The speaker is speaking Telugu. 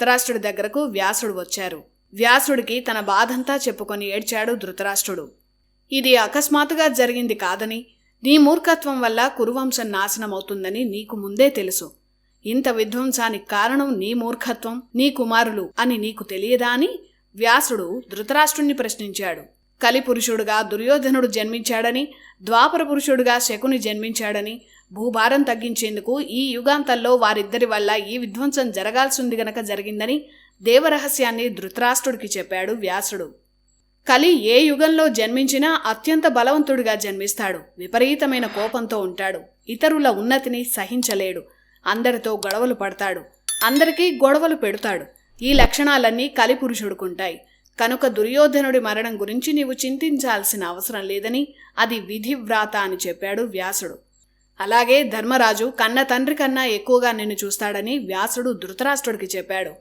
ధృతరాష్ట్రుడి దగ్గరకు వ్యాసుడు వచ్చారు. వ్యాసుడికి తన బాధంతా చెప్పుకొని ఏడ్చాడు ధృతరాష్ట్రుడు. ఇది అకస్మాత్తుగా జరిగింది కాదని, నీ మూర్ఖత్వం వల్ల కురువంశం నాశనమవుతుందని నీకు ముందే తెలుసు. ఇంత విధ్వంసానికి కారణం నీ మూర్ఖత్వం, నీ కుమారులు అని నీకు తెలియదా అని వ్యాసుడు ధృతరాష్ట్రుణ్ణి ప్రశ్నించాడు. కలిపురుషుడుగా దుర్యోధనుడు జన్మించాడని, ద్వాపర పురుషుడుగా శకుని జన్మించాడని, భూభారం తగ్గించేందుకు ఈ యుగాంతంలో వారిద్దరి వల్ల ఈ విధ్వంసం జరగాల్సింది గనక జరిగిందని దేవరహస్యాన్ని ధృతరాష్ట్రుడికి చెప్పాడు వ్యాసుడు. కలి ఏ యుగంలో జన్మించినా అత్యంత బలవంతుడిగా జన్మిస్తాడు. విపరీతమైన కోపంతో ఉంటాడు. ఇతరుల ఉన్నతిని సహించలేడు. అందరితో గొడవలు పడతాడు. అందరికీ గొడవలు పెడతాడు. ఈ లక్షణాలన్నీ కలిపురుషుడుకుంటాయి. కనుక దుర్యోధనుడి మరణం గురించి నీవు చింతించాల్సిన అవసరం లేదని, అది విధివ్రాత అని చెప్పాడు వ్యాసుడు. అలాగే ధర్మరాజు కన్న తండ్రి కన్నా ఎక్కువగా నిన్ను చూస్తాడని వ్యాసుడు ధృతరాష్ట్రుడికి చెప్పాడు.